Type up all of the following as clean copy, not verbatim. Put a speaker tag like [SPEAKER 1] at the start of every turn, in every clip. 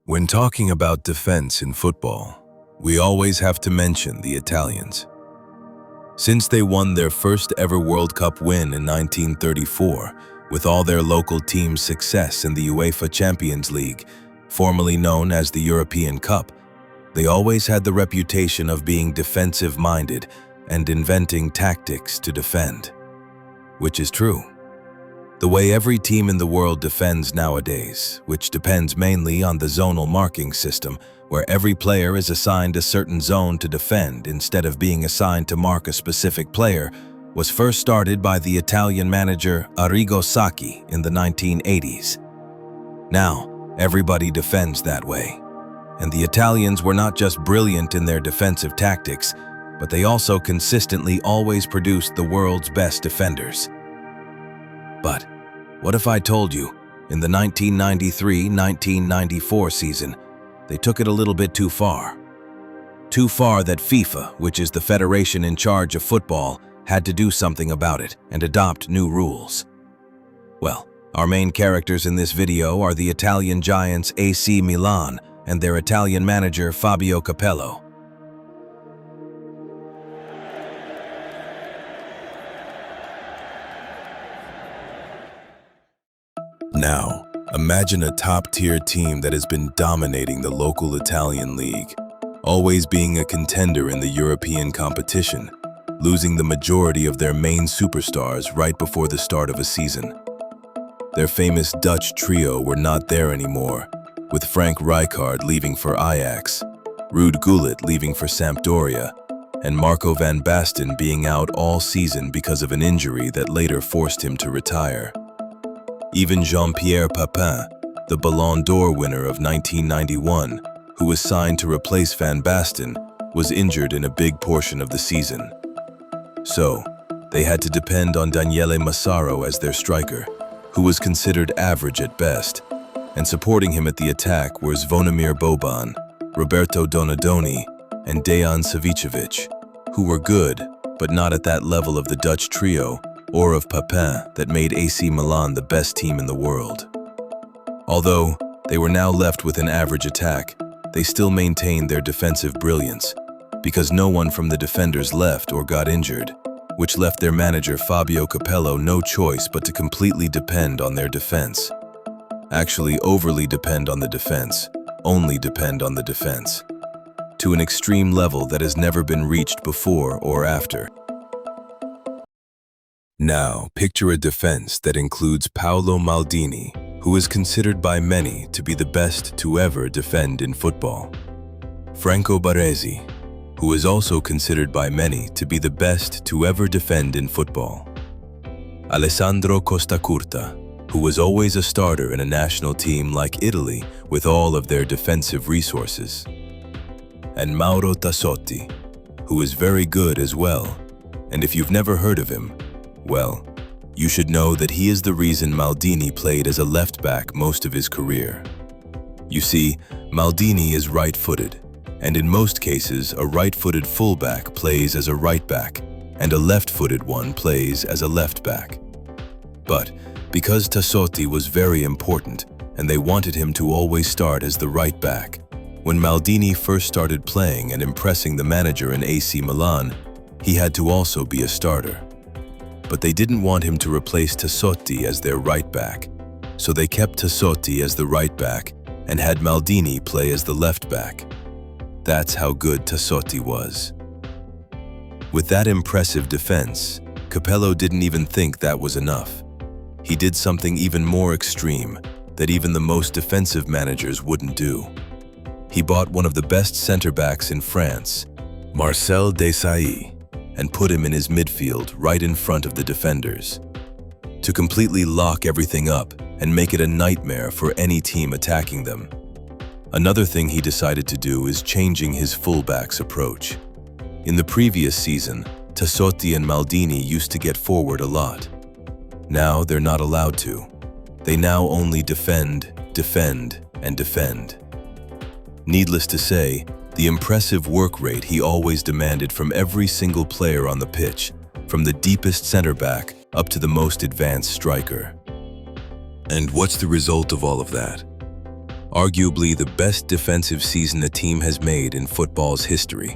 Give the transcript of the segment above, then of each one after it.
[SPEAKER 1] When talking about defense in football, we always have to mention the Italians. Since they won their first ever World Cup win in 1934, with all their local teams' success in the UEFA Champions League, formerly known as the European Cup, they always had the reputation of being defensive-minded and inventing tactics to defend. Which is true. The way every team in the world defends nowadays, which depends mainly on the zonal marking system, where every player is assigned a certain zone to defend instead of being assigned to mark a specific player, was first started by the Italian manager Arrigo Sacchi in the 1980s. Now, everybody defends that way. And the Italians were not just brilliant in their defensive tactics, but they also consistently always produced the world's best defenders. But what if I told you, in the 1993-1994 season, they took it a little bit too far? Too far that FIFA, which is the federation in charge of football, had to do something about it and adopt new rules. Well, our main characters in this video are the Italian giants AC Milan and their Italian manager Fabio Capello. Now, imagine a top-tier team that has been dominating the local Italian league, always being a contender in the European competition, losing the majority of their main superstars right before the start of a season. Their famous Dutch trio were not there anymore, with Frank Rijkaard leaving for Ajax, Ruud Gullit leaving for Sampdoria, and Marco van Basten being out all season because of an injury that later forced him to retire. Even Jean-Pierre Papin, the Ballon d'Or winner of 1991, who was signed to replace Van Basten, was injured in a big portion of the season. So, they had to depend on Daniele Massaro as their striker, who was considered average at best, and supporting him at the attack were Zvonimir Boban, Roberto Donadoni, and Dejan Savicevic, who were good, but not at that level of the Dutch trio or of Papin that made AC Milan the best team in the world. Although they were now left with an average attack, they still maintained their defensive brilliance, because no one from the defenders left or got injured, which left their manager Fabio Capello no choice but to completely depend on their defense. Actually, overly depend on the defense, only depend on the defense, to an extreme level that has never been reached before or after. Now, picture a defense that includes Paolo Maldini, who is considered by many to be the best to ever defend in football. Franco Baresi, who is also considered by many to be the best to ever defend in football. Alessandro Costacurta, who was always a starter in a national team like Italy with all of their defensive resources. And Mauro Tassotti, who is very good as well, and if you've never heard of him, well, you should know that he is the reason Maldini played as a left-back most of his career. You see, Maldini is right-footed, and in most cases, a right-footed fullback plays as a right-back, and a left-footed one plays as a left-back. But because Tassotti was very important, and they wanted him to always start as the right-back, when Maldini first started playing and impressing the manager in AC Milan, he had to also be a starter. But they didn't want him to replace Tassotti as their right back, so they kept Tassotti as the right back and had Maldini play as the left back. That's how good Tassotti was. With that impressive defense, Capello didn't even think that was enough. He did something even more extreme that even the most defensive managers wouldn't do. He bought one of the best center-backs in France, Marcel Desailly, and put him in his midfield right in front of the defenders, to completely lock everything up and make it a nightmare for any team attacking them. Another thing he decided to do is changing his fullbacks approach. In the previous season, Tassotti and Maldini used to get forward a lot. Now they're not allowed to. They now only defend, defend, and defend. Needless to say, the impressive work rate he always demanded from every single player on the pitch, from the deepest center back up to the most advanced striker. And what's the result of all of that? Arguably the best defensive season a team has made in football's history,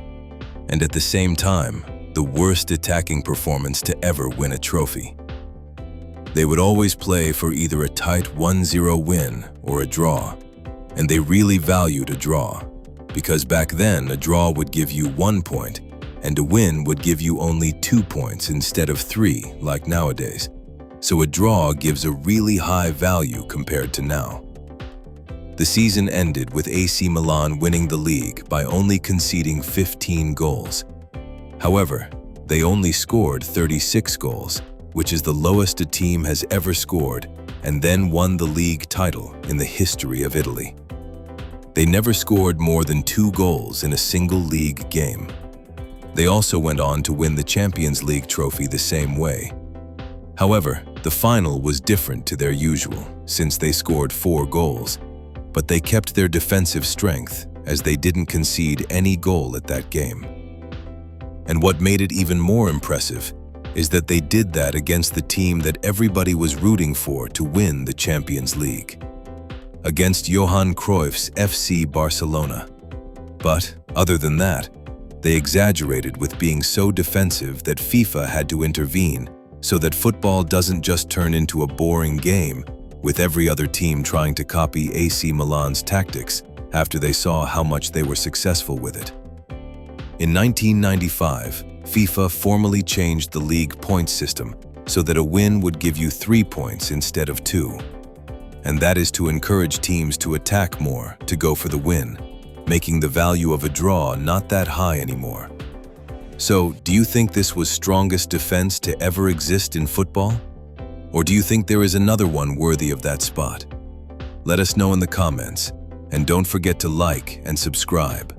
[SPEAKER 1] and at the same time, the worst attacking performance to ever win a trophy. They would always play for either a tight 1-0 win or a draw, and they really valued a draw, because back then a draw would give you 1 point, and a win would give you only 2 points instead of 3 like nowadays. So a draw gives a really high value compared to now. The season ended with AC Milan winning the league by only conceding 15 goals. However, they only scored 36 goals, which is the lowest a team has ever scored, and then won the league title in the history of Italy. They never scored more than 2 goals in a single league game. They also went on to win the Champions League trophy the same way. However, the final was different to their usual, since they scored 4 goals, but they kept their defensive strength as they didn't concede any goal at that game. And what made it even more impressive is that they did that against the team that everybody was rooting for to win the Champions League, against Johan Cruyff's FC Barcelona. But, other than that, they exaggerated with being so defensive that FIFA had to intervene so that football doesn't just turn into a boring game with every other team trying to copy AC Milan's tactics after they saw how much they were successful with it. In 1995, FIFA formally changed the league points system so that a win would give you 3 points instead of 2. And that is to encourage teams to attack more, to go for the win, making the value of a draw not that high anymore. So, do you think this was strongest defense to ever exist in football? Or do you think there is another one worthy of that spot? Let us know in the comments, and don't forget to like and subscribe.